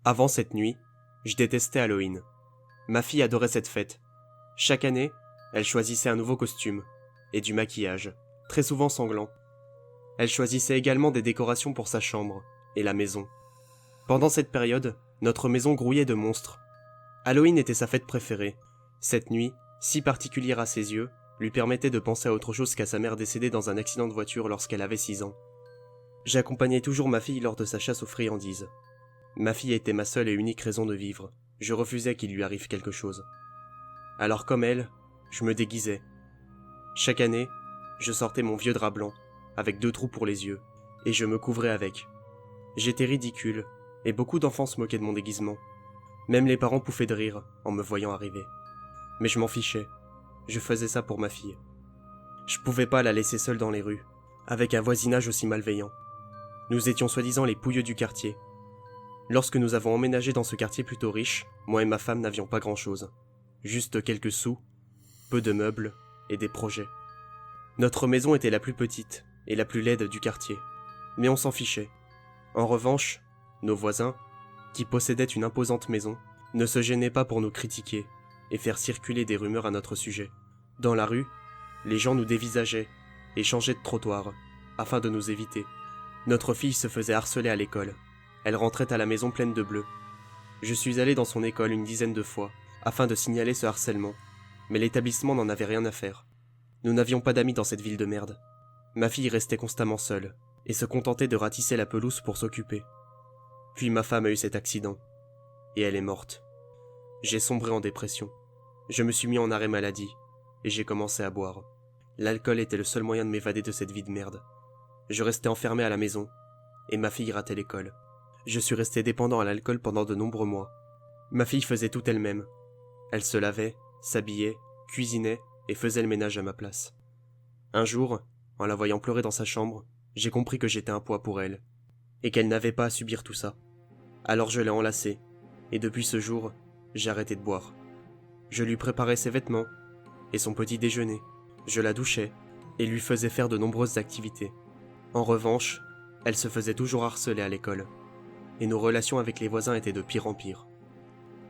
Avant cette nuit, je détestais Halloween. Ma fille adorait cette fête. Chaque année, elle choisissait un nouveau costume et du maquillage, très souvent sanglant. Elle choisissait également des décorations pour sa chambre et la maison. Pendant cette période, notre maison grouillait de monstres. Halloween était sa fête préférée. Cette nuit, si particulière à ses yeux, lui permettait de penser à autre chose qu'à sa mère décédée dans un accident de voiture lorsqu'elle avait 6 ans. J'accompagnais toujours ma fille lors de sa chasse aux friandises. Ma fille était ma seule et unique raison de vivre. Je refusais qu'il lui arrive quelque chose. Alors comme elle, je me déguisais. Chaque année, je sortais mon vieux drap blanc, avec 2 trous pour les yeux, et je me couvrais avec. J'étais ridicule, et beaucoup d'enfants se moquaient de mon déguisement. Même les parents pouffaient de rire en me voyant arriver. Mais je m'en fichais. Je faisais ça pour ma fille. Je pouvais pas la laisser seule dans les rues, avec un voisinage aussi malveillant. Nous étions soi-disant les pouilleux du quartier. Lorsque nous avons emménagé dans ce quartier plutôt riche, moi et ma femme n'avions pas grand-chose. Juste quelques sous, peu de meubles et des projets. Notre maison était la plus petite et la plus laide du quartier. Mais on s'en fichait. En revanche, nos voisins, qui possédaient une imposante maison, ne se gênaient pas pour nous critiquer et faire circuler des rumeurs à notre sujet. Dans la rue, les gens nous dévisageaient et changeaient de trottoir, afin de nous éviter. Notre fille se faisait harceler à l'école. Elle rentrait à la maison pleine de bleu. Je suis allé dans son école une dizaine de fois, afin de signaler ce harcèlement, mais l'établissement n'en avait rien à faire. Nous n'avions pas d'amis dans cette ville de merde. Ma fille restait constamment seule, et se contentait de ratisser la pelouse pour s'occuper. Puis ma femme a eu cet accident, et elle est morte. J'ai sombré en dépression. Je me suis mis en arrêt maladie, et j'ai commencé à boire. L'alcool était le seul moyen de m'évader de cette vie de merde. Je restais enfermé à la maison, et ma fille ratait l'école. Je suis resté dépendant à l'alcool pendant de nombreux mois. Ma fille faisait tout elle-même. Elle se lavait, s'habillait, cuisinait et faisait le ménage à ma place. Un jour, en la voyant pleurer dans sa chambre, j'ai compris que j'étais un poids pour elle, et qu'elle n'avait pas à subir tout ça. Alors je l'ai enlacée, et depuis ce jour, j'ai arrêté de boire. Je lui préparais ses vêtements et son petit déjeuner. Je la douchais et lui faisais faire de nombreuses activités. En revanche, elle se faisait toujours harceler à l'école, et nos relations avec les voisins étaient de pire en pire.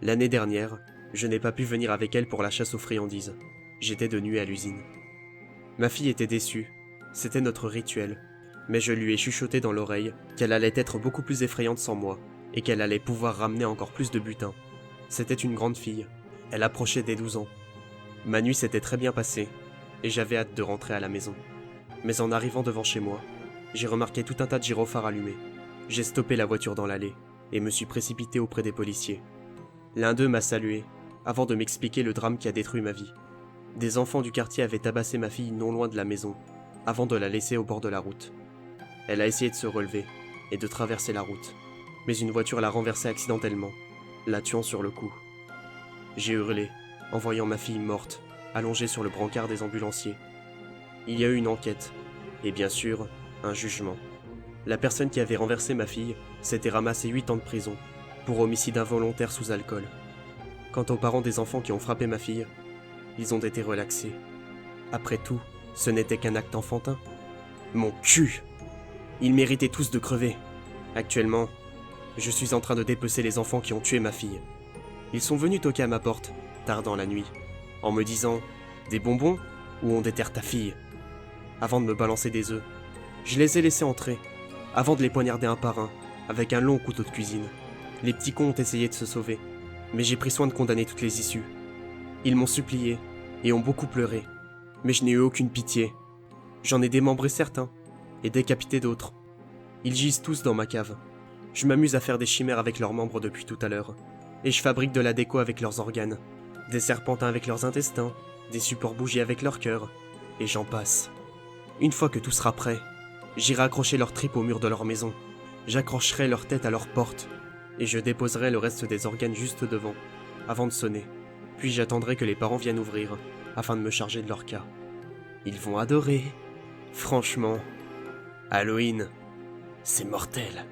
L'année dernière, je n'ai pas pu venir avec elle pour la chasse aux friandises. J'étais de nuit à l'usine. Ma fille était déçue, c'était notre rituel, mais je lui ai chuchoté dans l'oreille qu'elle allait être beaucoup plus effrayante sans moi, et qu'elle allait pouvoir ramener encore plus de butin. C'était une grande fille, elle approchait des 12 ans. Ma nuit s'était très bien passée, et j'avais hâte de rentrer à la maison. Mais en arrivant devant chez moi, j'ai remarqué tout un tas de gyrophares allumés. J'ai stoppé la voiture dans l'allée, et me suis précipité auprès des policiers. L'un d'eux m'a salué, avant de m'expliquer le drame qui a détruit ma vie. Des enfants du quartier avaient tabassé ma fille non loin de la maison, avant de la laisser au bord de la route. Elle a essayé de se relever, et de traverser la route, mais une voiture l'a renversée accidentellement, la tuant sur le coup. J'ai hurlé, en voyant ma fille morte, allongée sur le brancard des ambulanciers. Il y a eu une enquête, et bien sûr, un jugement. La personne qui avait renversé ma fille s'était ramassée 8 ans de prison, pour homicide involontaire sous alcool. Quant aux parents des enfants qui ont frappé ma fille, ils ont été relaxés. Après tout, ce n'était qu'un acte enfantin. Mon cul! Ils méritaient tous de crever. Actuellement, je suis en train de dépecer les enfants qui ont tué ma fille. Ils sont venus toquer à ma porte, tard dans la nuit, en me disant « Des bonbons ou on déterre ta fille ?» Avant de me balancer des œufs. Je les ai laissés entrer, avant de les poignarder un par un, avec un long couteau de cuisine. Les petits cons ont essayé de se sauver, mais j'ai pris soin de condamner toutes les issues. Ils m'ont supplié, et ont beaucoup pleuré, mais je n'ai eu aucune pitié. J'en ai démembré certains, et décapité d'autres. Ils gisent tous dans ma cave. Je m'amuse à faire des chimères avec leurs membres depuis tout à l'heure, et je fabrique de la déco avec leurs organes, des serpentins avec leurs intestins, des supports bougies avec leur cœur, et j'en passe. Une fois que tout sera prêt, j'irai accrocher leurs tripes au mur de leur maison, j'accrocherai leur tête à leur porte, et je déposerai le reste des organes juste devant, avant de sonner. Puis j'attendrai que les parents viennent ouvrir, afin de me charger de leur cas. Ils vont adorer. Franchement, Halloween, c'est mortel.